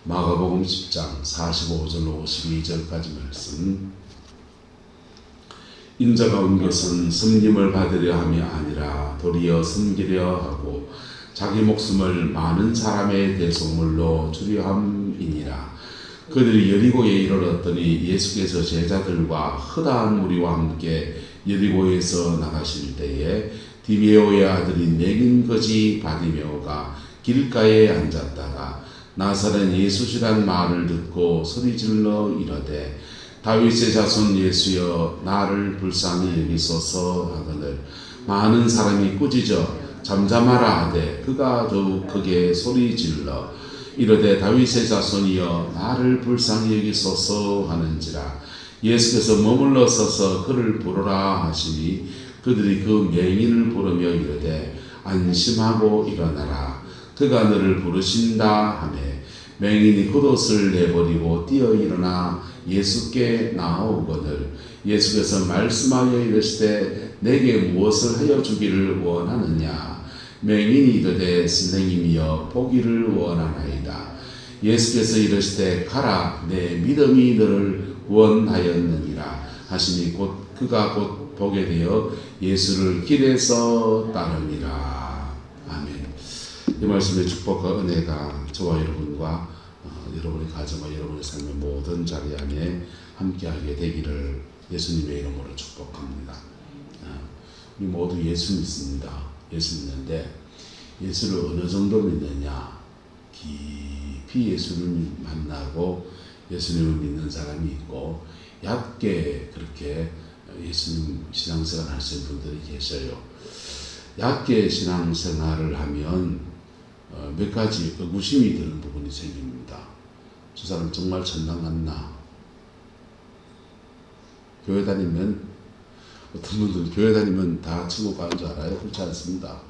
마가복음 10장 45절 52절까지 말씀. 인자가 온 것은 섬김을 받으려 함이 아니라 도리어 섬기려 하고 자기 목숨을 많은 사람의 대속물로 주려 함이니라. 그들이 여리고에 이르렀더니 예수께서 제자들과 허다한 무리와 함께 여리고에서 나가실 때에 디메오의 아들이 맥인 거지 바디메오가 길가에 앉았다가 나사렛 예수시란 말을 듣고 소리질러 이르되 다윗의 자손 예수여 나를 불쌍히 여기소서 하거늘 많은 사람이 꾸짖어 잠잠하라 하되 그가 더욱 크게 소리질러 이르되 다윗의 자손이여 나를 불쌍히 여기소서 하는지라. 예수께서 머물러 서서 그를 부르라 하시니 그들이 그 맹인을 부르며 이르되 안심하고 일어나라 그가 너를 부르신다 하매 맹인이 겉옷을 내버리고 뛰어 일어나 예수께 나아오거늘 예수께서 말씀하여 이르시되 내게 무엇을 하여 주기를 원하느냐. 맹인이 이르되 선생님이여 보기를 원하나이다. 예수께서 이르시되 가라 내 믿음이 너를 구원하였느니라 하시니 그가 곧 보게 되어 예수를 길에서 따르니라. 아멘. 이 말씀의 축복과 은혜가 저와 여러분과 여러분의 가정과 여러분의 삶의 모든 자리 안에 함께하게 되기를 예수님의 이름으로 축복합니다. 우리 모두 예수 믿습니다. 예수 믿는데 예수를 어느 정도 믿느냐. 깊이 예수를 만나고 예수님을 믿는 사람이 있고 얕게 그렇게 예수님 신앙생활을 하시는 분들이 계셔요. 얕게 신앙생활을 하면 몇 가지 의구심이 드는 부분이 생깁니다. 저 사람 정말 천당 갔나? 교회 다니면 어떤 분들은 교회 다니면 다 천국 가는 줄 알아요? 그렇지 않습니다.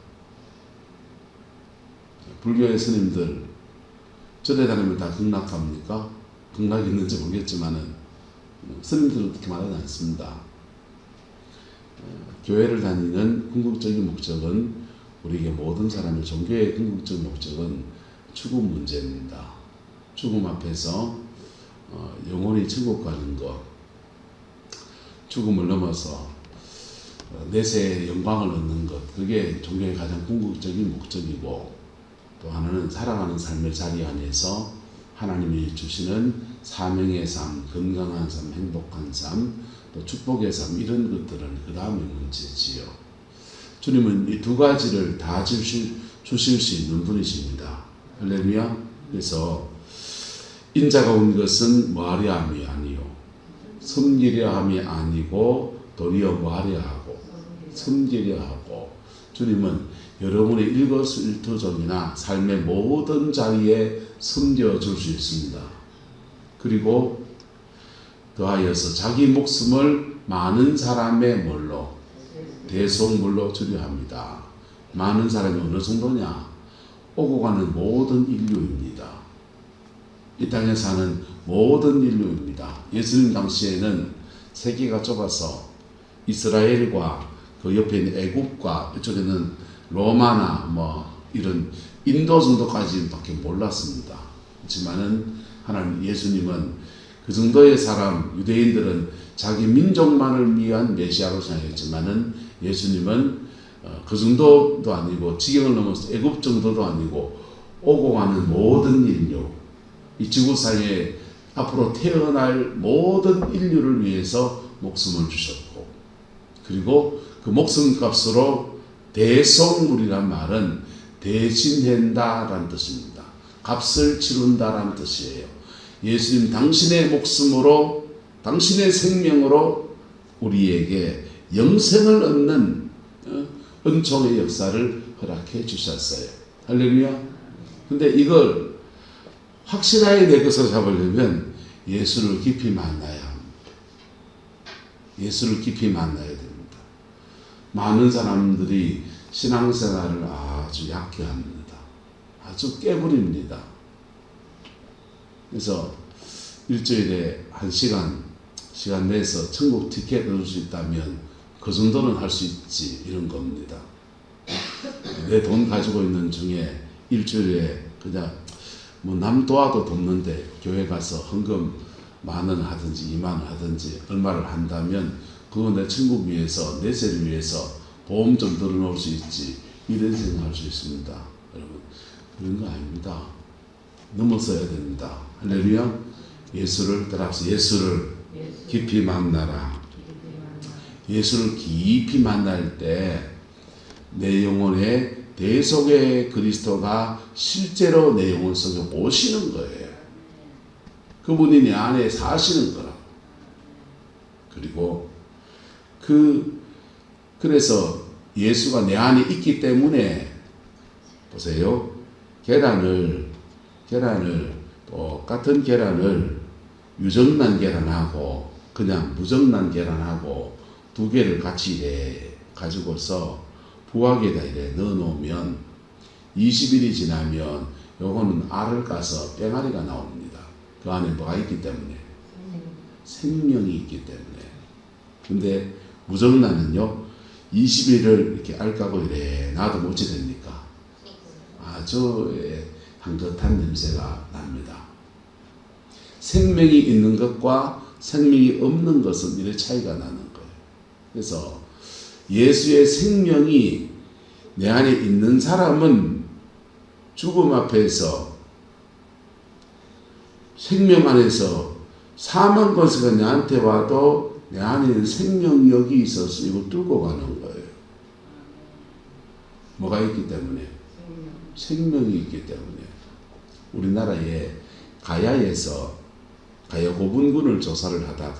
불교의 스님들 절에 다니면 다 극락합니까? 극락이 있는지 모르겠지만은 스님들은 그렇게 말하지 않습니다. 교회를 다니는 궁극적인 목적은 우리에게 모든 사람의 종교의 궁극적인 목적은 죽음 문제입니다. 죽음 앞에서 영원히 천국 가는 것, 죽음을 넘어서 내세의 영광을 얻는 것, 그게 종교의 가장 궁극적인 목적이고 또 하나는 살아가는 삶의 자리 안에서 하나님이 주시는 사명의 삶, 건강한 삶, 행복한 삶, 또 축복의 삶 이런 것들은 그 다음의 문제지요. 주님은 이 두 가지를 다 주실 수 있는 분이십니다. 할렐루야. 그래서 인자가 온 것은 뭐하려 함이 아니요 섬기려 함이 아니고 도리어 뭐하려 하고 섬기려 하고. 주님은 여러분의 일거수일투족이나 삶의 모든 자리에 섬겨줄 수 있습니다. 그리고 더하여서 자기 목숨을 많은 사람의 뭘로? 대속물로 주려 합니다. 많은 사람이 어느 정도냐? 오고 가는 모든 인류입니다. 이 땅에 사는 모든 인류입니다. 예수님 당시에는 세계가 좁아서 이스라엘과 그 옆에 있는 애국과 이쪽에는 로마나 이런 인도 정도까지밖에 몰랐습니다. 그렇지만은 하나님 예수님은 그 정도의 사람, 유대인들은 자기 민족만을 위한 메시아로 생각했지만은 예수님은 그 정도도 아니고 지경을 넘어서 애굽 정도도 아니고 오고 가는 모든 인류, 이 지구상에 앞으로 태어날 모든 인류를 위해서 목숨을 주셨고, 그리고 그 목숨값으로 대속물이란 말은 대신한다라는 뜻입니다. 값을 치른다라는 뜻이에요. 예수님 당신의 목숨으로, 당신의 생명으로 우리에게 영생을 얻는 은총의 역사를 허락해 주셨어요. 할렐루야. 근데 이걸 확실하게 내 것으로 잡으려면 예수를 깊이 만나야 합니다. 예수를 깊이 만나야 됩니다. 많은 사람들이 신앙생활을 아주 얕게 합니다. 아주 깨부립니다. 그래서 일주일에 1시간 내서 천국 티켓 얻을 수 있다면 그 정도는 할 수 있지, 이런 겁니다. 내 돈 가지고 있는 중에 일주일에 그냥 뭐 남 도와도 돕는데 교회 가서 헌금 10,000원 하든지 20,000원 하든지 얼마를 한다면 그거 내 천국 위해서 내 세를 위해서 보험 좀 들어놓을 수 있지 이런 생각할 수 있습니다. 여러분 그런 거 아닙니다. 넘어서야 됩니다. 할렐루야. 예수를 따라서 예수를 깊이 만나라. 예수를 깊이 만날 때 내 영혼의 대속의 그리스도가 실제로 내 영혼 속에 오시는 거예요. 그분이 내 안에 사시는 거라고. 그리고 그래서 예수가 내 안에 있기 때문에 보세요. 똑같은 계란을 유정란 계란하고 그냥 무정란 계란하고 두 개를 같이 이래 가지고서 부화기에다 이래 넣어 놓으면 20일이 지나면 요거는 알을 까서 뺑아리가 나옵니다. 그 안에 뭐가 있기 때문에? 생명이 있기 때문에. 근데 무정란은요 20일을 이렇게 알 까고 이래 놔도 못이 됩니까? 아주 향긋한 냄새가 납니다. 생명이 있는 것과 생명이 없는 것은 이래 차이가 나는 거예요. 그래서 예수의 생명이 내 안에 있는 사람은 죽음 앞에서 생명 안에서 사망 권세가 내한테 와도 내 안에 있는 생명력이 있어서 이거 뚫고 가는 거예요. 뭐가 있기 때문에? 생명이 있기 때문에. 우리나라에 가야에서 가야 고분군을 조사를 하다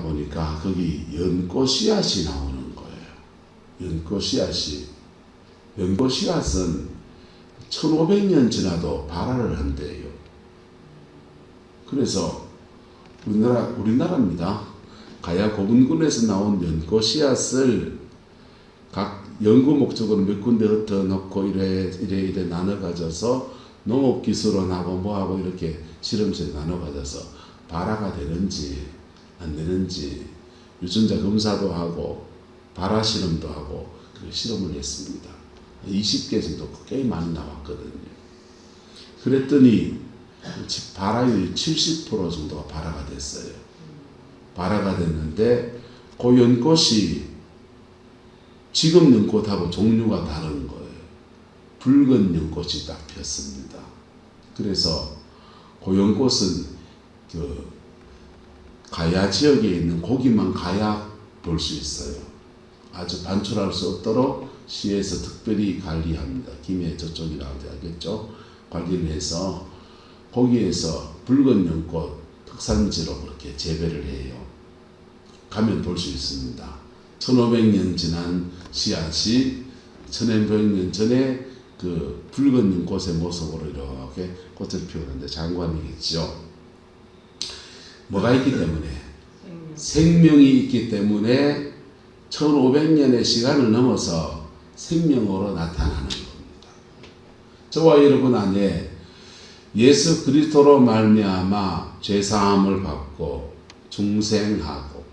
보니까 거기 연꽃씨앗이 나오는 거예요. 연꽃씨앗은 1500년 지나도 발화를 한대요. 그래서 우리나라입니다. 가야 고분군에서 나온 연꽃씨앗을 각 연구 목적으로 몇 군데 흩어 놓고 이래 나눠 가져서 농업기술원하고 뭐하고 이렇게 실험실에 나눠 가져서 발화가 되는지 안 되는지 유전자 검사도 하고 발화 실험도 하고 그 실험을 했습니다. 20개 정도 꽤 많이 나왔거든요. 그랬더니 발화율이 70% 정도가 발화가 됐어요. 발화가 됐는데 그 연꽃이 지금 연꽃하고 종류가 다른 거예요. 붉은 연꽃이 딱 폈습니다. 그래서 그 연꽃은 가야 지역에 있는 거기만 가야 볼 수 있어요. 아주 반출할 수 없도록 시에서 특별히 관리합니다. 김해 저쪽이라고 알겠죠? 관리를 해서 거기에서 붉은 연꽃 특산지로 그렇게 재배를 해요. 가면 볼 수 있습니다. 1500년 지난 씨앗이 1500년 전에 그 붉은 연꽃의 모습으로 이렇게 꽃을 피우는데 장관이겠죠. 뭐가 있기 때문에? 생명이 있기 때문에 1500년의 시간을 넘어서 생명으로 나타나는 겁니다. 저와 여러분 안에 예수 그리스도로 말미암아 죄사함을 받고 중생하고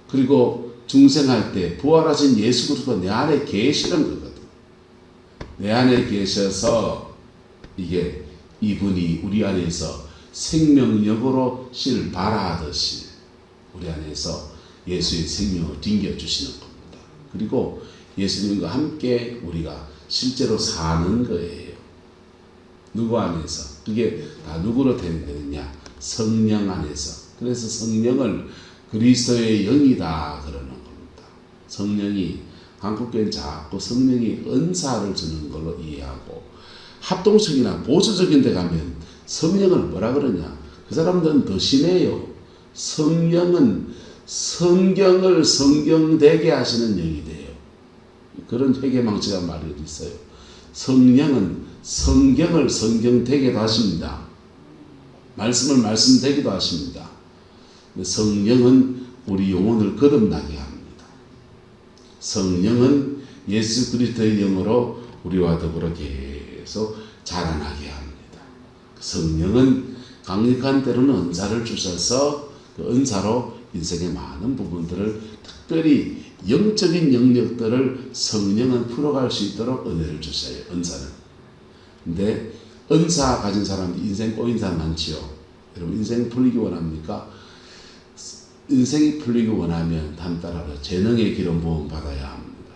그리고 중생할 때 부활하신 예수 그리스도 내 안에 계시는 거거든. 내 안에 계셔서 이게 이분이 우리 안에서 생명력으로 씨를 발화하듯이 우리 안에서 예수의 생명을 딩겨주시는 겁니다. 그리고 예수님과 함께 우리가 실제로 사는 거예요. 누구 안에서? 그게 다 누구로 되느냐? 성령 안에서. 그래서 성령을 그리스도의 영이다 그러는 겁니다. 성령이 한국교회는 자꾸 성령이 은사를 주는 걸로 이해하고 합동적이나 보수적인 데 가면 성령을 뭐라 그러냐? 그 사람들은 더 심해요. 성령은 성경을 성경되게 하시는 영이 돼요. 그런 회개망치가 말이 어디 있어요. 성령은 성경을 성경되게도 하십니다. 말씀을 말씀되기도 하십니다. 성령은 우리 영혼을 거듭나게 합니다. 성령은 예수 그리스도의 영으로 우리와 더불어 계속 자라나게 합니다. 성령은 강력한 때로는 은사를 주셔서 그 은사로 인생의 많은 부분들을 특별히 영적인 영역들을 성령은 풀어갈 수 있도록 은혜를 주셔요. 은사는. 근데 은사 가진 사람들 인생 꼬인 사람 많지요. 여러분 인생 풀리기 원합니까? 인생이 풀리기 원하면 다음 따라서 재능의 기름 부음 받아야 합니다.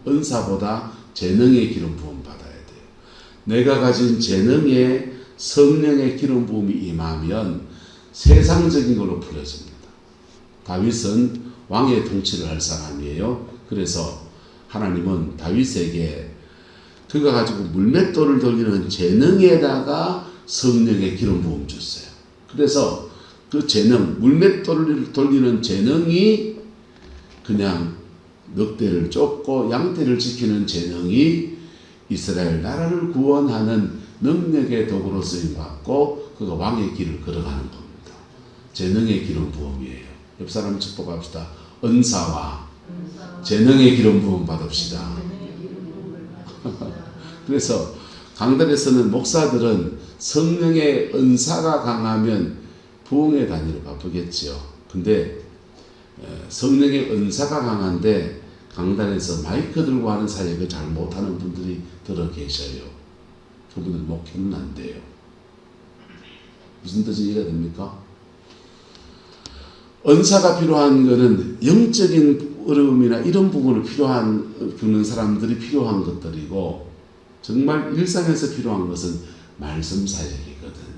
은사보다 재능의 기름 부음 받아야 돼요. 내가 가진 재능에 성령의 기름 부음이 임하면 세상적인 걸로 풀어집니다. 다윗은 왕의 통치를 할 사람이에요. 그래서 하나님은 다윗에게 그가 가지고 물맷돌을 돌리는 재능에다가 성령의 기름 부음 줬어요. 그래서 그 재능, 물맷돌을 돌리는 재능이 그냥 늑대를 쫓고 양떼를 지키는 재능이 이스라엘 나라를 구원하는 능력의 도구로 쓰임받고 그가 왕의 길을 걸어가는 겁니다. 재능의 기름 부음이에요. 옆 사람 축복합시다. 은사와 재능의 기름 부음 받읍시다. 그래서 강단에서는 목사들은 성령의 은사가 강하면 부흥의 단위로 바쁘겠지요. 근데 성령의 은사가 강한데 강단에서 마이크 들고 하는 사역을 잘 못하는 분들이 들어 계셔요. 그분들 목회는 안 돼요. 무슨 뜻이 이해가 됩니까? 은사가 필요한 것은 영적인 어려움이나 이런 부분을 겪는 사람들이 필요한 것들이고 정말 일상에서 필요한 것은 말씀 사역이거든요.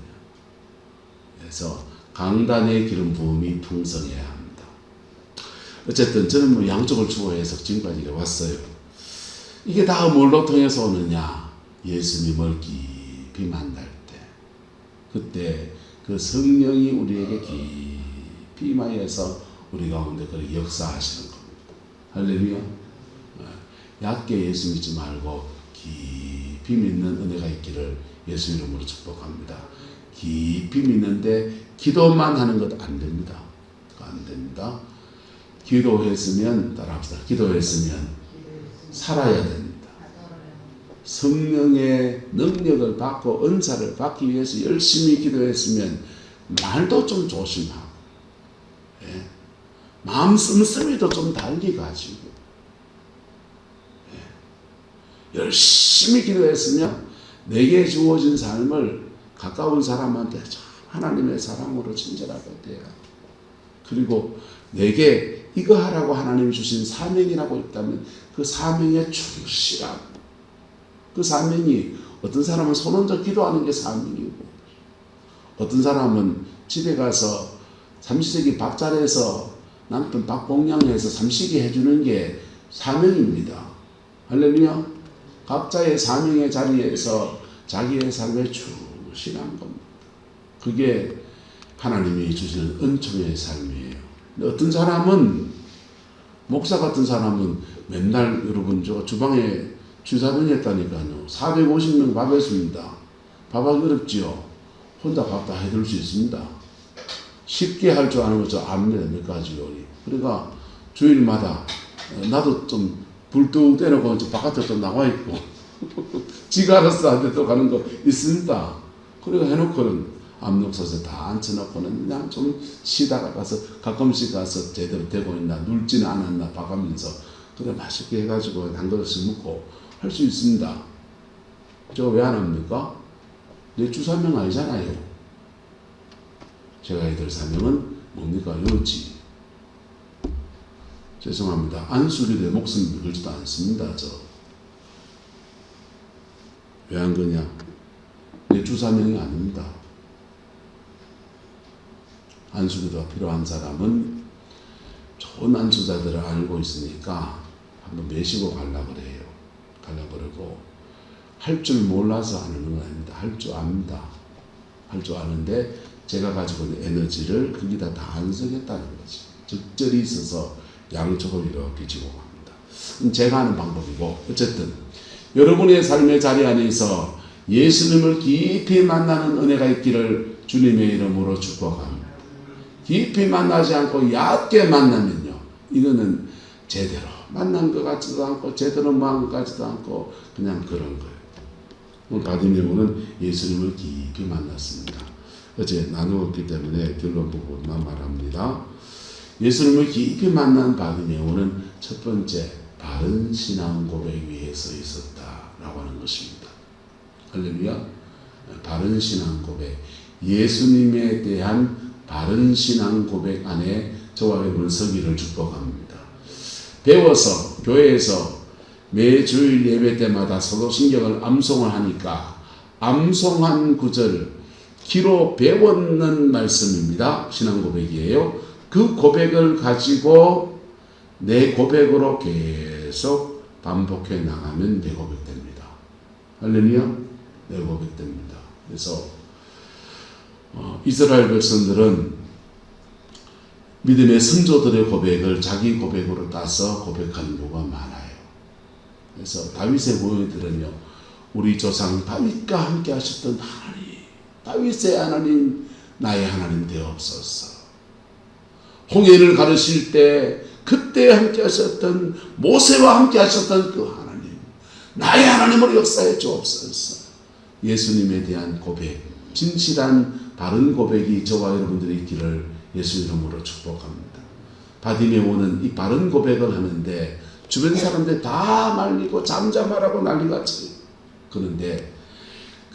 그래서 강단의 기름 부음이 풍성해야 합니다. 어쨌든 저는 양쪽을 추구해서 지금까지 왔어요. 이게 다 뭘로 통해서 오느냐? 예수님을 깊이 만날 때, 그때 그 성령이 우리에게 깊이 임하여서 우리 가운데 그 역사하시는 겁니다. 할렐루야. 얕게 예수 믿지 말고 깊이 믿는 은혜가 있기를 예수 이름으로 축복합니다. 깊이 믿는데 기도만 하는 것 안 됩니다. 안 됩니다. 기도했으면 따라합시다. 기도했으면 살아야 됩니다. 성령의 능력을 받고 은사를 받기 위해서 열심히 기도했으면 말도 좀 조심하고 마음 씀씀이도 좀 달리 가지고 열심히 기도했으면 내게 주어진 삶을 가까운 사람한테 하나님의 사랑으로 친절하게 돼요. 그리고 내게 이거 하라고 하나님이 주신 사명이라고 있다면 그 사명에 충실하고, 그 사명이 어떤 사람은 손 얹어 기도하는 게 사명이고 어떤 사람은 집에 가서 삼시세끼 밥자리에서 남편 밥공양해서 삼시게 해주는 게 사명입니다. 할렐루야. 각자의 사명의 자리에서 자기의 삶에 충실한 겁니다. 그게 하나님이 주시는 은총의 삶이에요. 어떤 사람은, 목사 같은 사람은 맨날 여러분 저 주방에 주사병 했다니까요. 450명 밥 했습니다. 밥하기 어렵지요. 혼자 밥 다 해줄 수 있습니다. 쉽게 할 줄 아는 거 저 압니다. 몇 가지 요리. 그러니까 주일마다 나도 좀 불뚝 떼놓고 바깥에 또 나와 있고 지가 알아서 한테 또 가는 거 있습니다. 그러니까 해놓고는 압력솥에 다 앉혀놓고는 그냥 좀 쉬다가 가서 가끔씩 가서 제대로 되고 있나 눌지는 않았나 봐가면서 그래 맛있게 해가지고 한 그릇씩 먹고 할 수 있습니다. 저거 왜 안 합니까? 내 주 사명 아니잖아요. 제가 해드릴 사명은 뭡니까? 요지. 죄송합니다. 안수리대 목숨 걸지도 않습니다. 저. 왜 안 그냐? 내 주 사명이 아닙니다. 안수기도가 필요한 사람은 좋은 안수자들을 알고 있으니까 한번 매시고 가려고 그래요. 가려고 그러고 할 줄 몰라서 하는 건 아닙니다. 할 줄 압니다. 할 줄 아는데 제가 가지고 있는 에너지를 거기다 다 안 쓰겠다는 거지. 적절히 있어서 양쪽을 이렇게 쥐고 갑니다. 제가 하는 방법이고 어쨌든 여러분의 삶의 자리 안에서 예수님을 깊이 만나는 은혜가 있기를 주님의 이름으로 축복합니다. 깊이 만나지 않고 얕게 만나면요. 이거는 제대로 만난 것 같지도 않고 제대로 만난 것 같지도 않고 그냥 그런 거예요. 오늘 바디메오는 예수님을 깊이 만났습니다. 어제 나누었기 때문에 결론 부분만 말합니다. 예수님을 깊이 만난 바디메오는 첫 번째 바른 신앙 고백 위에 서 있었다라고 하는 것입니다. 할렐루야. 바른 신앙 고백, 예수님에 대한 바른 신앙 고백 안에 저와 여러분 서기를 축복합니다. 배워서 교회에서 매 주일 예배 때마다 사도신경을 암송을 하니까 암송한 구절 귀로 배웠는 말씀입니다. 신앙 고백이에요. 그 고백을 가지고 내 고백으로 계속 반복해 나가면 내 고백됩니다. 할렐루야. 내 고백됩니다. 그래서 이스라엘 백성들은 믿음의 선조들의 고백을 자기 고백으로 따서 고백하는 경우가 많아요. 그래서 다윗의 고백들은요, 우리 조상 다윗과 함께 하셨던 하나님, 다윗의 하나님, 나의 하나님 되옵소서. 홍해를 가르실 때 그때 함께 하셨던 모세와 함께 하셨던 그 하나님, 나의 하나님으로 역사해 주옵소서. 예수님에 대한 고백, 진실한 바른 고백이 저와 여러분들이 있기를 예수 이름으로 축복합니다. 바디메오는 이 바른 고백을 하는데 주변 사람들 다 말리고 잠잠하라고 난리가 쳐요. 그런데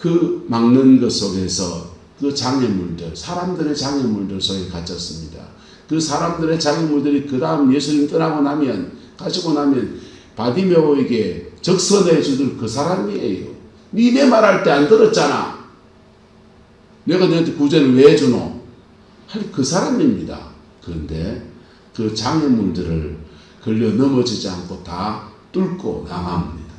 그 막는 것 속에서 그 장애물들, 사람들의 장애물들 속에 갇혔습니다. 그 사람들의 장애물들이 그 다음 예수님 떠나고 나면, 가시고 나면 바디메오에게 적선해 주던 그 사람이에요. 니네 말할 때 안 들었잖아. 내가 너한테 구제를 왜 주노? 할 그 사람입니다. 그런데 그 장애물들을 걸려 넘어지지 않고 다 뚫고 나갑니다.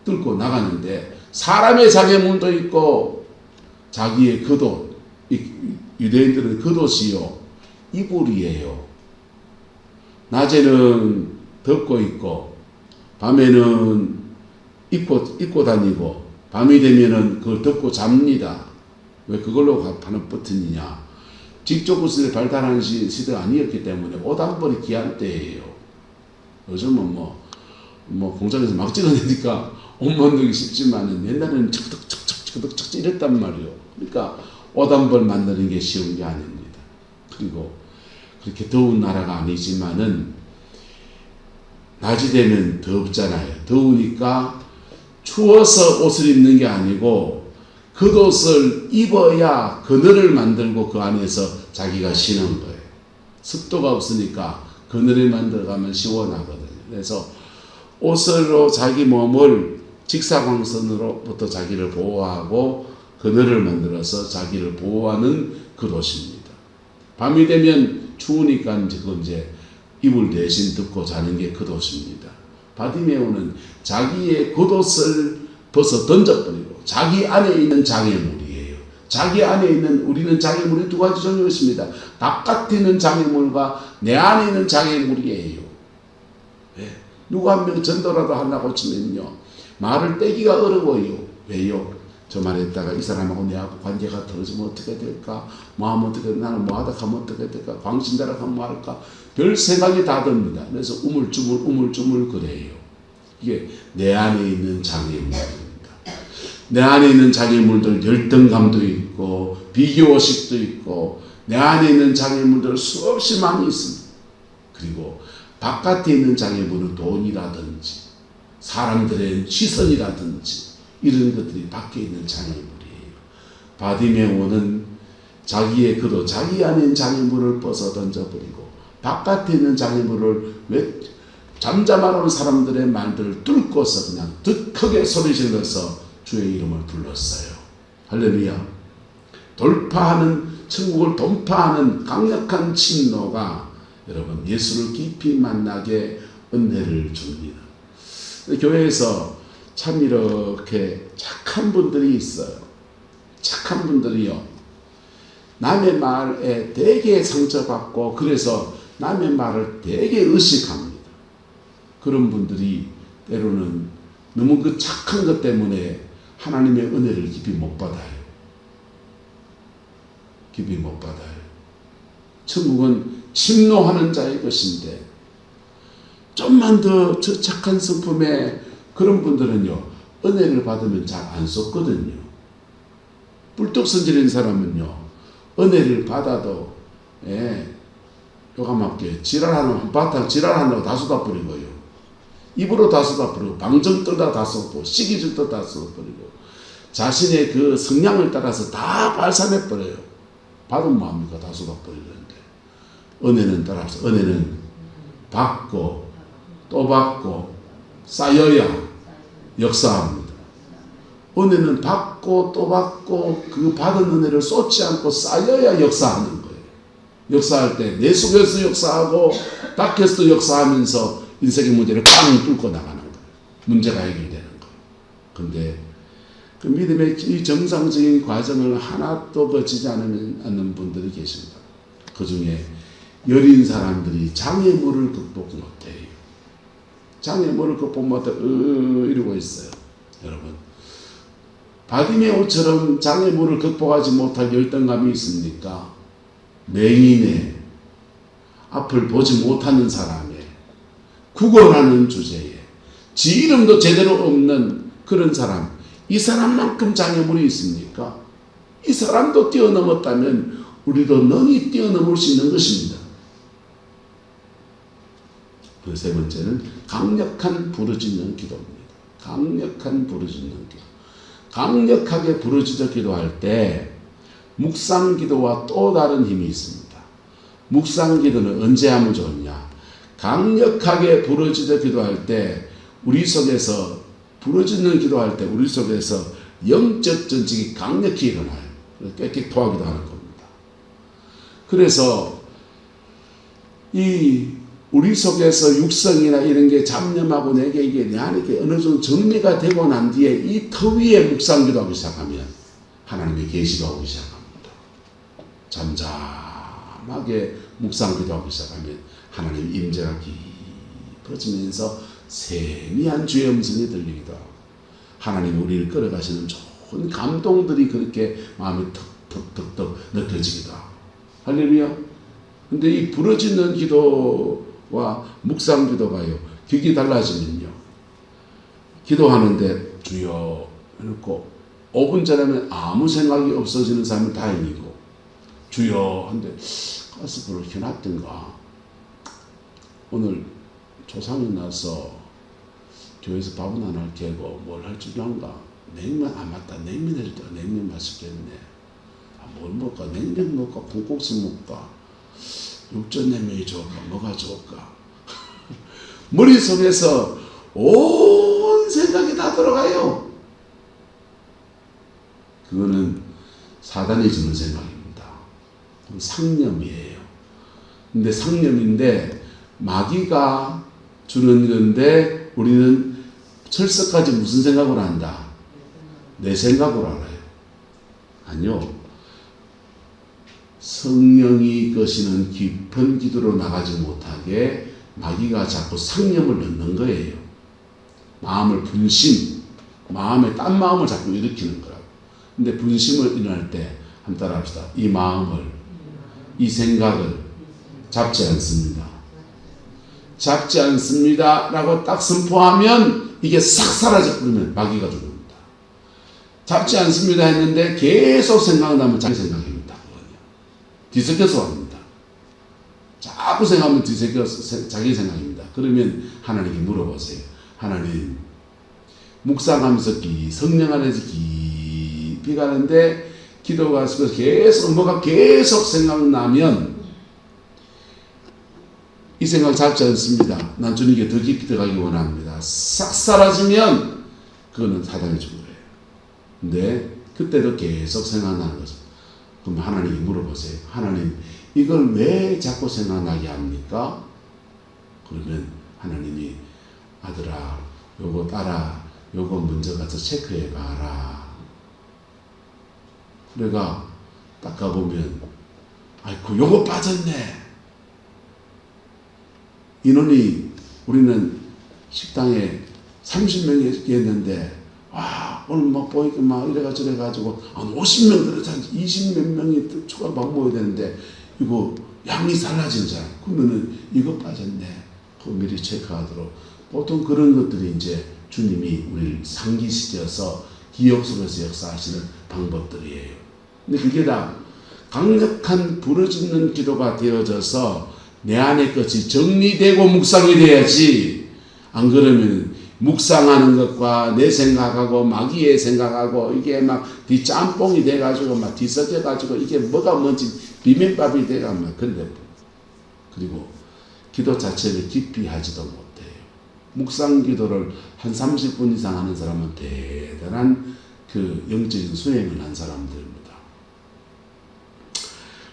뚫고 나가는데 사람의 장애물도 있고 자기의 겉옷, 유대인들은 겉옷이요, 이불이에요. 낮에는 덮고 있고 밤에는 입고 다니고 밤이 되면은 그걸 덮고 잡니다. 왜 그걸로 가는 버튼이냐? 직접 구슬이 발달하는 시대가 아니었기 때문에 옷 한 벌이 귀한 때예요. 요즘은 뭐 공장에서 막 찍어내니까 옷 만들기 쉽지만은 옛날에는 척척척척척척 이랬단 말이에요. 그러니까 옷 한 벌 만드는 게 쉬운 게 아닙니다. 그리고 그렇게 더운 나라가 아니지만은 낮이 되면 덥잖아요. 더우니까 추워서 옷을 입는 게 아니고 겉옷을 입어야 그늘을 만들고 그 안에서 자기가 쉬는 거예요. 습도가 없으니까 그늘을 만들어가면 시원하거든요. 그래서 옷으로 자기 몸을 직사광선으로부터 자기를 보호하고 그늘을 만들어서 자기를 보호하는 겉옷입니다. 밤이 되면 추우니까 이제 이불 대신 덮고 자는 게 겉옷입니다. 바디메오는 자기의 겉옷을 벗어 던져버리고 자기 안에 있는 장애물이에요. 자기 안에 있는, 우리는 장애물이 두 가지 종류가 있습니다. 바깥에 있는 장애물과 내 안에 있는 장애물이에요. 네. 누구 한 명 전도라도 하려고 치면요, 말을 떼기가 어려워요. 왜요? 저 말했다가 이 사람하고 내하고 관계가 떨어지면 어떻게 될까? 뭐 하면 어떻게 될까? 나는 뭐 하다 하면 어떻게 될까? 광신자라 하면 뭐 할까? 별 생각이 다 듭니다. 그래서 우물쭈물 그래요. 이게 내 안에 있는 장애물입니다. 내 안에 있는 장애물들, 열등감도 있고 비교의식도 있고 내 안에 있는 장애물들 수없이 많이 있습니다. 그리고 바깥에 있는 장애물은 돈이라든지 사람들의 시선이라든지 이런 것들이 밖에 있는 장애물이에요. 바디메오는 자기의 겉옷, 자기 안에 있는 장애물을 벗어 던져버리고 바깥에 있는 장애물을 왜 잠잠하는 사람들의 말들을 뚫고서 그냥 크게 소리 질러서 주의 이름을 불렀어요. 할렐루야. 돌파하는, 천국을 돌파하는 강력한 진노가 여러분 예수를 깊이 만나게 은혜를 줍니다. 교회에서 참 이렇게 착한 분들이 있어요. 착한 분들이요, 남의 말에 되게 상처받고 그래서 남의 말을 되게 의식합니다. 그런 분들이 때로는 너무 그 착한 것 때문에 하나님의 은혜를 깊이 못 받아요. 깊이 못 받아요. 천국은 침노하는 자의 것인데 좀만 더 저 착한 성품에 그런 분들은요, 은혜를 받으면 잘 안 속거든요. 뿔뚝 선질인 사람은요, 은혜를 받아도 요감합게 지랄하는 한바탕 지랄한다고 다 쏟아버리고요. 입으로 다 쏟아버리고 방정 떠다 다 쏟고 시기질 떠다 쏟아버리고 자신의 그 성향을 따라서 다 발산해버려요. 받으면 뭐합니까? 다 쏟아버리는데 은혜는 따라서 은혜는 받고 또 받고 쌓여야 역사합니다. 은혜는 받고 또 받고 그 받은 은혜를 쏟지 않고 쌓여야 역사하는 거예요. 역사할 때 내 속에서 역사하고 밖에서도 역사하면서 인생의 문제를 꽝 뚫고 나가는 거예요. 문제가 해결되는 거예요. 근데 그 믿음의 이 정상적인 과정을 하나도 거치지 않는 분들이 계십니다. 그 중에 여린 사람들이 장애물을 극복 못해요. 장애물을 극복 못해 이러고 있어요. 여러분, 바디메오처럼 장애물을 극복하지 못할 열등감이 있습니까? 맹인의 앞을 보지 못하는 사람의 구걸하는 주제에 지 이름도 제대로 없는 그런 사람, 이 사람만큼 장애물이 있습니까? 이 사람도 뛰어넘었다면 우리도 능히 뛰어넘을 수 있는 것입니다. 그 세 번째는 강력한 부르짖는 기도입니다. 강력한 부르짖는 기도. 강력하게 부르짖어 기도할 때 묵상 기도와 또 다른 힘이 있습니다. 묵상 기도는 언제 하면 좋냐? 강력하게 부르짖어 기도할 때 우리 속에서 부르짖는 기도할 때 우리 속에서 영적 전직이 강력히 일어나요. 깨끗 토하기도 하는 겁니다. 그래서 이 우리 속에서 육성이나 이런 게 잡념하고 내게 이게 내 안에 어느 정도 정리가 되고 난 뒤에 이 터 위에 묵상 기도하기 시작하면 하나님의 계시가 오기 시작합니다. 잠잠하게 묵상 기도하기 시작하면 하나님 임재가 깊어지면서 세미한 주의 음성이 들리기도 하고 하나님이 우리를 끌어가시는 좋은 감동들이 그렇게 마음에 턱턱턱턱 느껴지기도 하고 할렐루야. 근데 이 부르짖는 기도와 묵상 기도가요 격이 달라지면요 기도하는데 주여 해놓고 5분 전에는 아무 생각이 없어지는 사람은 다행이고 주여 한데 가스불을 켜놨던가 오늘 조상이 나서 교회에서 밥은 안 할 게고 뭘 할 줄 안가 냉면 안 맞다 냉면 해줄 때가 냉면 맛있겠네 뭘 먹을까 냉면 먹을까 콩국수 먹을까 육전냉면이 좋을까 뭐가 좋을까 머릿속에서 온 생각이 다 들어가요. 그거는 사단이 주는 생각입니다. 상념이에요. 근데 상념인데 마귀가 주는 건데 우리는 철석까지 무슨 생각을 한다? 내 생각으로 알아요. 아니요. 성령이 거시는 깊은 기도로 나가지 못하게 마귀가 자꾸 상념을 넣는 거예요. 마음을 분심, 마음에 딴 마음을 자꾸 일으키는 거라고. 근데 분심을 일어날 때 한번 따라합시다. 이 마음을, 이 생각을 잡지 않습니다. 잡지 않습니다 라고 딱 선포하면 이게 싹 사라져버리면 마귀가 죽습니다. 잡지 않습니다 했는데 계속 생각나면 자기 생각입니다. 뒤섞여서 합니다. 자꾸 생각하면 뒤섞여서 자기 생각입니다. 그러면 하나님께 물어보세요. 하나님, 묵상하면서 성령 안에서 깊이 가는데 기도가 있으면서 계속 뭐가 계속 생각나면 이 생각 잡지 않습니다. 난 주님께 더 깊이 들어가기 원합니다. 싹 사라지면 그거는 사단이 준 거예요. 근데 그때도 계속 생각나는 거죠. 그럼 하나님께 물어보세요. 하나님, 이걸 왜 자꾸 생각나게 합니까? 그러면 하나님이 아들아, 요거 따라, 요거 먼저 가서 체크해 봐라. 그래가 딱 가보면 아이고 요거 빠졌네. 인원이 우리는 식당에 30명이 있는데 와 오늘 막 보니까 막 이래가 저래가지고 한 50명 들어서 한 20몇 명이 추가 막 모여야 되는데 이거 양이 달라지잖아. 그러면은 이거 빠졌네. 그거 미리 체크하도록. 보통 그런 것들이 이제 주님이 우리를 상기시켜서 기억 속에서 역사하시는 방법들이에요. 근데 그게 다 강력한 부르짖는 기도가 되어져서 내 안의 것이 정리되고 묵상이 돼야지. 안 그러면 묵상하는 것과 내 생각하고 마귀의 생각하고 이게 막 뒷짬뽕이 돼가지고 막 뒤섞여가지고 이게 뭐가 뭔지 비빔밥이 돼가면 그런데 그리고 기도 자체를 깊이 하지도 못해요. 묵상 기도를 한 30분 이상 하는 사람은 대단한 그 영적인 수행을 한 사람들입니다.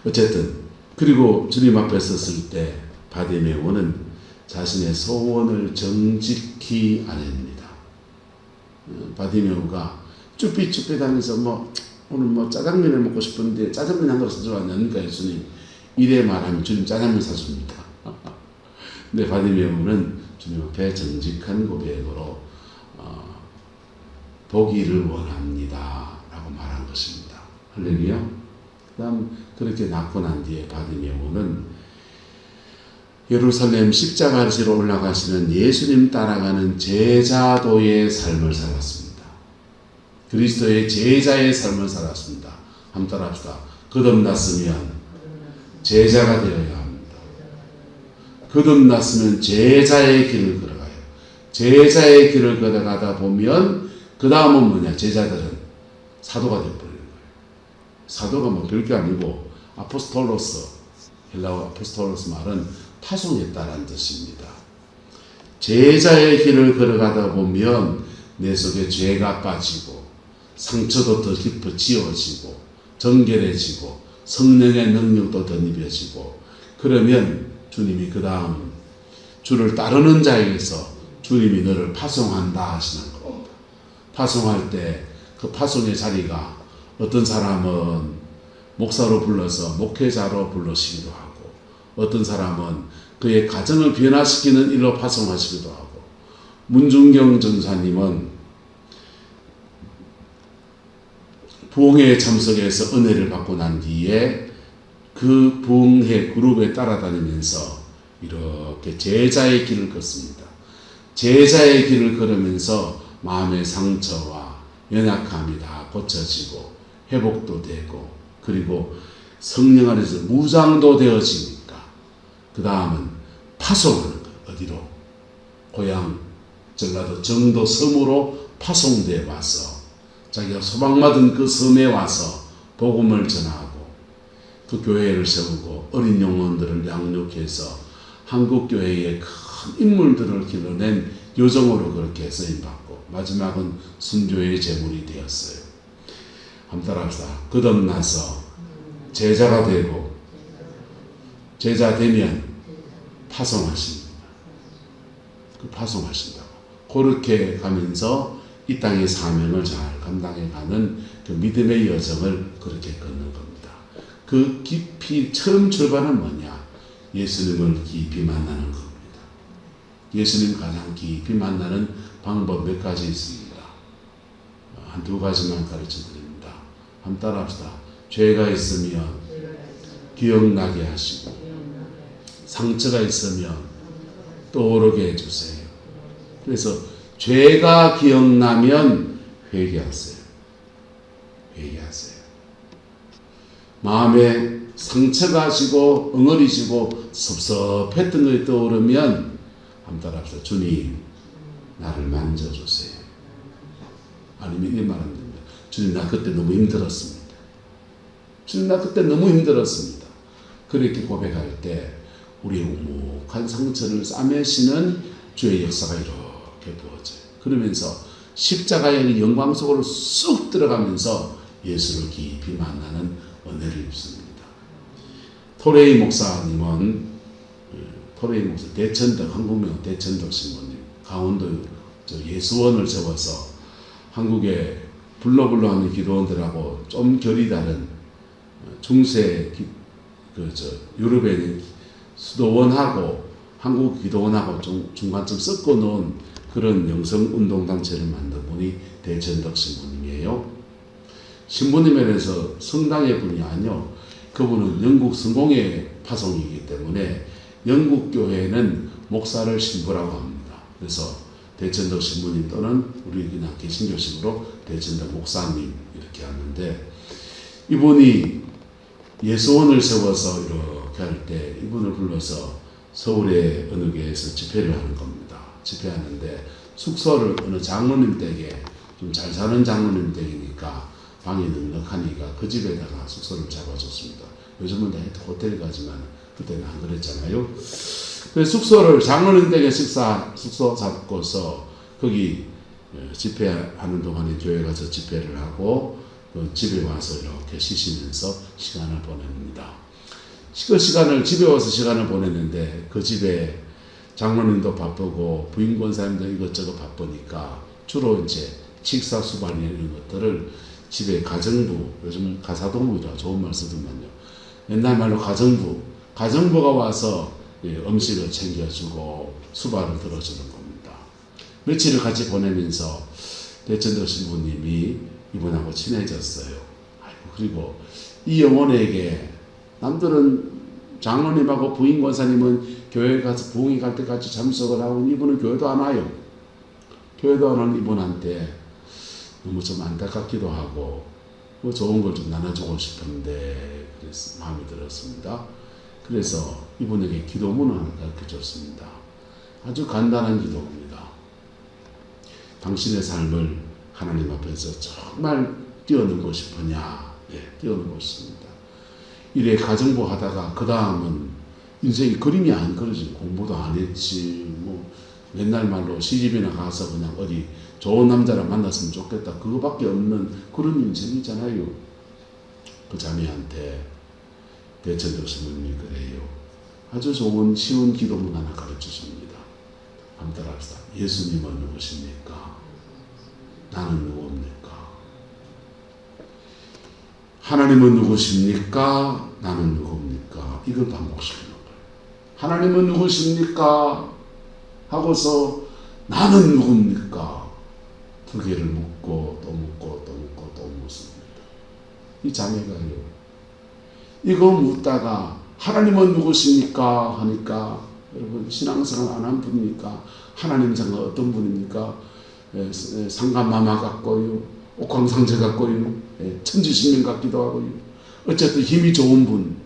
어쨌든 그리고 주님 앞에 섰을 때 바디메오는 자신의 소원을 정직히 아냅니다. 바디메오가 쭈삣쭈삣하면서 오늘 짜장면을 먹고 싶은데 짜장면 한 그릇 사줘왔냐니까 예수님 이래 말하면 주님 짜장면 사줍니다. 근데 바디메오는 주님 앞에 정직한 고백으로 보기를 원합니다 라고 말한 것입니다. 할렐루야. 그 다음 그렇게 낳고 난 뒤에 바디메오는 예루살렘 십자가 지로 올라가시는 예수님 따라가는 제자도의 삶을 살았습니다. 그리스도의 제자의 삶을 살았습니다. 한번 따라합시다. 거듭났으면 제자가 되어야 합니다. 거듭났으면 제자의 길을 걸어가요. 제자의 길을 걸어가다 보면 그 다음은 뭐냐? 제자들은 사도가 되어버리는 거예요. 사도가 별게 아니고 아포스톨로스, 헬라어 아포스톨로스 말은 파송했다라는 뜻입니다. 제자의 길을 걸어가다 보면 내 속에 죄가 빠지고 상처도 더 깊어 지워지고 정결해지고 성령의 능력도 더 입혀지고 그러면 주님이 그 다음 주를 따르는 자에게서 주님이 너를 파송한다 하시는 겁니다. 파송할 때 그 파송의 자리가 어떤 사람은 목사로 불러서 목회자로 불러시기도 하고 어떤 사람은 그의 가정을 변화시키는 일로 파송하시기도 하고 문중경 전사님은 부흥회에 참석해서 은혜를 받고 난 뒤에 그 부흥회 그룹에 따라다니면서 이렇게 제자의 길을 걷습니다. 제자의 길을 걸으면서 마음의 상처와 연약함이 다 고쳐지고 회복도 되고 그리고 성령 안에서 무장도 되어지니까 그 다음은 파송하는 것. 어디로? 고향 전라도 정도 섬으로 파송돼 와서 자기가 소망받은 그 섬에 와서 복음을 전하고 그 교회를 세우고 어린 영혼들을 양육해서 한국교회의 큰 인물들을 길러낸 요정으로 그렇게 쓰임받고 마지막은 순교의 제물이 되었어요. 한번 따라합시다. 거듭나서 제자가 되고 제자 되면 파송하십니다. 그 파송하신다고. 그렇게 가면서 이 땅의 사명을 잘 감당해가는 그 믿음의 여정을 그렇게 걷는 겁니다. 그 깊이 처음 출발은 뭐냐? 예수님을 깊이 만나는 겁니다. 예수님 가장 깊이 만나는 방법 몇 가지 있습니다. 한두 가지만 가르쳐 드립니다. 한번 따라합시다. 죄가 있으면 기억나게 하시고 상처가 있으면 떠오르게 해주세요. 그래서 죄가 기억나면 회개하세요. 회개하세요. 마음에 상처가 지고 엉어리지고 섭섭했던 것이 떠오르면 한번 따라합시다. 주님 나를 만져주세요. 아니면 이 말하면 됩니다. 주님 나 그때 너무 힘들었습니다. 주님 나 그때 너무 힘들었습니다. 그렇게 고백할 때 우리의 우묵한 상처를 싸매시는 주의 역사가 이렇게 부어져요. 그러면서 십자가의 영광 속으로 쑥 들어가면서 예수를 깊이 만나는 은혜를 입습니다. 토레이 목사님은 토레이 목사 대천덕 한국명 대천덕 신부님 강원도 예수원을 세워서 한국의 불러불러하는 기도원들하고 좀 결이 다른 중세 유럽에 있는 수도원하고 한국 기도원하고 좀 중간쯤 섞어 놓은 그런 영성운동단체를 만든 분이 대천덕 신부님이에요. 신부님에 대해서 성당의 분이 아니요. 그분은 영국 성공회 파송이기 때문에 영국 교회는 목사를 신부라고 합니다. 그래서 대천덕 신부님 또는 우리 그냥 개신교식으로 대천덕 목사님 이렇게 하는데 이분이 예수원을 세워서 이렇게 할 때 이분을 불러서 서울의 어느 교회에서 집회를 하는 겁니다. 집회하는데 숙소를 어느 장로님 댁에 좀 잘 사는 장로님 댁이니까 방이 넉넉하니까 그 집에다가 숙소를 잡아줬습니다. 요즘은 다 호텔 가지만 그때는 안 그랬잖아요. 그래서 숙소를 장로님 댁에 숙소 잡고서 거기 집회하는 동안에 교회 가서 집회를 하고 집에 와서 이렇게 쉬시면서 시간을 보냅니다. 그 시간을 집에 와서 시간을 보냈는데 그 집에 장로님도 바쁘고 부인 권사님도 이것저것 바쁘니까 주로 이제 식사 수반이 이런 것들을 집에 가정부, 요즘 가사동부라 좋은 말 쓰더만요. 옛날 말로 가정부가 와서 음식을 챙겨주고 수발을 들어주는 겁니다. 며칠을 같이 보내면서 대천도 신부님이 이분하고 친해졌어요. 그리고 이 영혼에게 남들은 장로님하고 부인 권사님은 교회 가서 부흥회 갈 때 같이 참석을 하고 이분은 교회도 안 와요. 교회도 안 오는 이분한테 너무 좀 안타깝기도 하고 뭐 좋은 걸 좀 나눠주고 싶은데 그래서 마음이 들었습니다. 그래서 이분에게 기도문을 하나 가르쳐줬습니다. 아주 간단한 기도입니다. 당신의 삶을 하나님 앞에서 정말 뛰어넘고 싶으냐? 뛰어넘고 싶습니다. 이래 가정부 하다가 그 다음은 인생이 그림이 안 그려지고 공부도 안 했지 뭐 맨날 말로 시집이나 가서 그냥 어디 좋은 남자랑 만났으면 좋겠다 그거밖에 없는 그런 인생이잖아요. 그 자매한테 대천도 스님이 그래요. 아주 좋은 쉬운 기도문 하나 가르쳐줍니다. 한번 따라합시다. 예수님은 누구십니까? 나는 누구입니까? 하나님은 누구십니까? 나는 누굽니까? 이걸 반복시키는 거예요. 하나님은 누구십니까? 하고서 나는 누굽니까? 두 개를 묻고 또 묻고 또 묻고 또 묻습니다. 이 자매가요. 이거 묻다가 하나님은 누구십니까? 하니까 여러분 신앙생활 안 한 분이니까 하나님 생각 어떤 분입니까? 상감마마 같고요. 옥황상제 같고요. 천지신명 같기도 하고요. 어쨌든 힘이 좋은 분.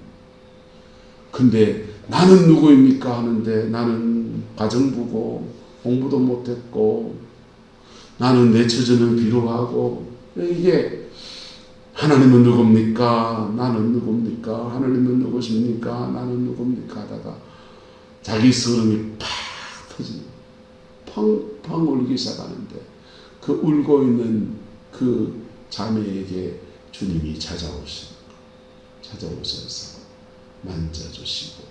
근데 나는 누구입니까? 하는데 나는 가정부고 공부도 못했고 나는 내 처지는 비루하고 이게 하나님은 누굽니까? 나는 누굽니까? 하나님은 누구십니까? 나는 누굽니까? 하다가 자기 서름이 팍 터집니다. 펑펑 울기 시작하는데 그 울고 있는 그 자매에게 주님이 찾아오셔서 만져주시고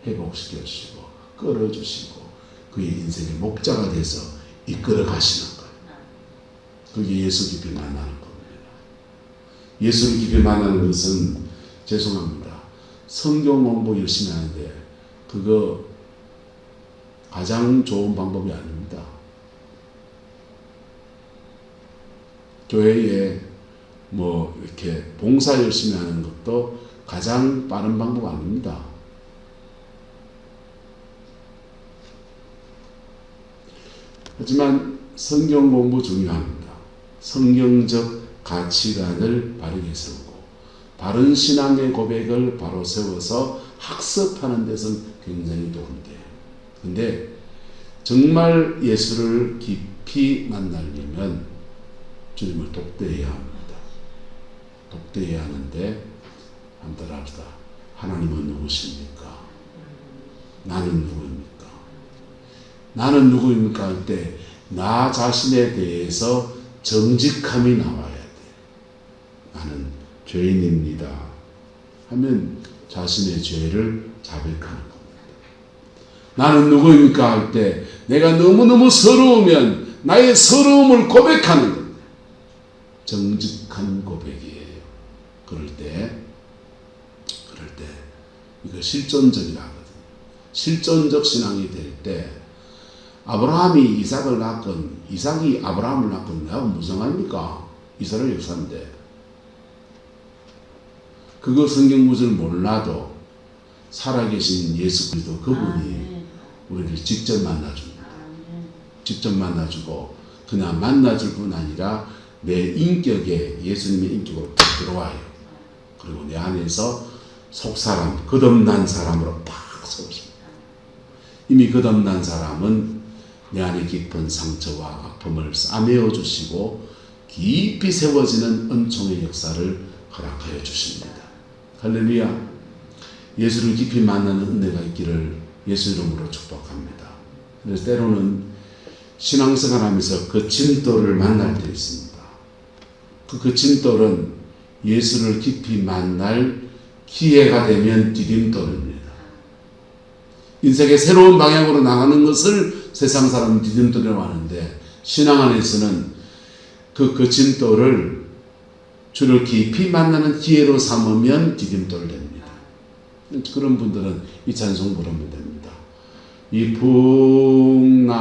회복시켜주시고 끌어주시고 그의 인생의 목자가 돼서 이끌어 가시는 거예요. 그게 예수 깊이 만나는 겁니다. 예수를 깊이 만나는 것은 죄송합니다. 성경 공부 열심히 하는데 그거 가장 좋은 방법이 아닙니다. 교회에 뭐 이렇게 봉사 열심히 하는 것도 가장 빠른 방법 아닙니다. 하지만 성경 공부 중요합니다. 성경적 가치관을 바르게 세우고 바른 신앙의 고백을 바로 세워서 학습하는 데서는 굉장히 도움이 돼요. 근데 정말 예수를 깊이 만나려면 주님을 독대해야 합니다. 독대해야 하는데 한번 따라합시다. 하나님은 누구십니까? 나는 누구입니까? 나는 누구입니까? 할 때 나 자신에 대해서 정직함이 나와야 돼. 나는 죄인입니다. 하면 자신의 죄를 자백하는 겁니다. 나는 누구입니까? 할 때 내가 너무너무 서러우면 나의 서러움을 고백하는 겁니다. 정직한 고백이에요. 그럴 때 이거 실존적이라거든요. 실존적 신앙이 될 때 아브라함이 이삭을 낳건 이삭이 아브라함을 낳건 내가 무슨 상관입니까? 이스라엘 역사인데 그거 성경 구절 몰라도 살아계신 예수 그리스도 그분이 우리를 직접 만나줍니다. 직접 만나주고 그냥 만나줄 뿐 아니라 내 인격에 예수님의 인격으로 팍 들어와요. 그리고 내 안에서 속사람, 거듭난 사람으로 팍 세워집니다. 이미 거듭난 사람은 내 안에 깊은 상처와 아픔을 싸매어 주시고 깊이 세워지는 은총의 역사를 허락하여 주십니다. 할렐루야. 예수를 깊이 만나는 은혜가 있기를 예수 이름으로 축복합니다. 그래서 때로는 신앙생활하면서 거친 돌을 만날 때 있습니다. 그 거친 돌은 예수를 깊이 만날 기회가 되면 디딤돌입니다. 인생의 새로운 방향으로 나가는 것을 세상 사람은 디딤돌이라고 하는데, 신앙 안에서는 그 거친 돌을 주를 깊이 만나는 기회로 삼으면 디딤돌 됩니다. 그런 분들은 이 찬송 부르면 됩니다. 이 풍랑이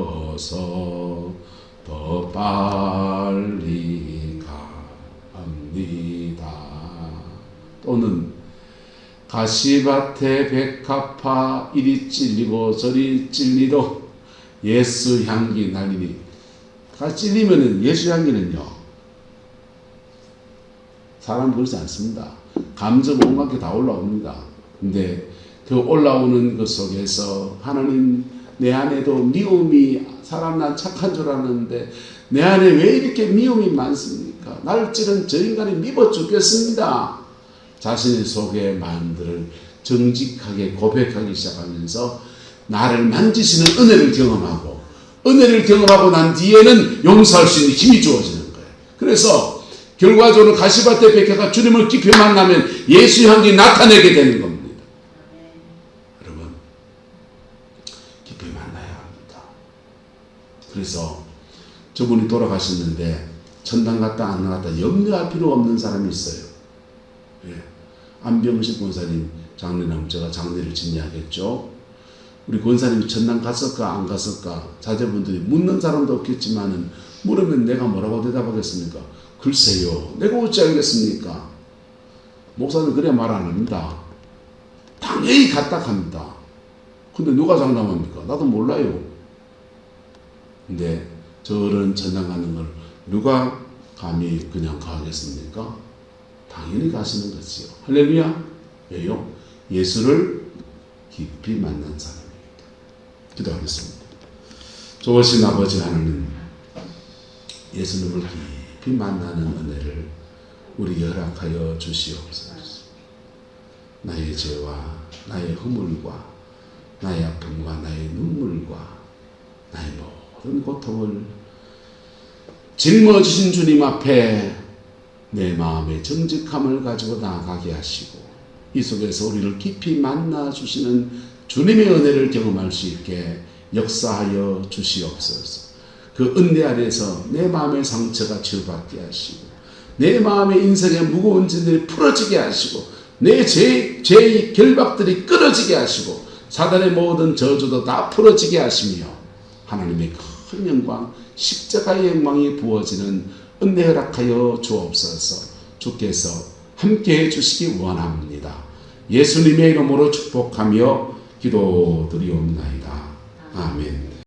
연하여서 더 빨리 갑니다. 또는 가시밭에 백합화 이리 찔리고 저리 찔리도 예수 향기 나리니. 가 찔리면은 예수 향기는요, 사람 그렇지 않습니다. 감정 온갖 게 다 올라옵니다. 근데 그 올라오는 것 속에서 하나님, 내 안에도 미움이, 사람 난 착한 줄 알았는데 내 안에 왜 이렇게 미움이 많습니까? 나를 찌른 저 인간이 미워 죽겠습니다. 자신의 속의 마음들을 정직하게 고백하기 시작하면서 나를 만지시는 은혜를 경험하고, 은혜를 경험하고 난 뒤에는 용서할 수 있는 힘이 주어지는 거예요. 그래서 결과적으로 가시밭에 백합화 주님을 깊이 만나면 예수 향기 나타내게 되는 겁니다. 여러분, 깊이 만나야 합니다. 그래서 저분이 돌아가셨는데 천당 갔다 안 나갔다 염려할 필요 없는 사람이 있어요. 예. 안병식 권사님 장례나면 제가 장례를 진행하겠죠. 우리 권사님이 천당 갔을까 안 갔을까 자제분들이 묻는 사람도 없겠지만은 물으면 내가 뭐라고 대답하겠습니까? 글쎄요, 내가 어찌 알겠습니까? 목사는 그래 말 안 합니다. 당연히 갔다 합니다. 근데 누가 장담합니까? 나도 몰라요. 근데 저런 천당 가는 걸 누가 감히 그냥 가겠습니까? 당연히 가시는 거지요. 할렐루야. 왜요? 예수를 깊이 만난 사람입니다. 기도하겠습니다. 좋으신 아버지 하나님, 예수님을 깊이 만나는 은혜를 우리에게 허락하여 주시옵소서. 나의 죄와 나의 허물과 나의 아픔과 나의 눈물과 나의 모든 고통을 짊어지신 주님 앞에 내 마음의 정직함을 가지고 나아가게 하시고, 이 속에서 우리를 깊이 만나 주시는 주님의 은혜를 경험할 수 있게 역사하여 주시옵소서. 그 은혜 아래에서 내 마음의 상처가 치유받게 하시고, 내 마음의 인생의 무거운 짐들이 풀어지게 하시고, 내 죄의 결박들이 끊어지게 하시고, 사단의 모든 저주도 다 풀어지게 하시며, 하나님의 큰 영광, 십자가의 영광이 부어지는 은혜 허락하여 주옵소서. 주께서 함께해 주시기 원합니다. 예수님의 이름으로 축복하며 기도드리옵나이다. 아멘.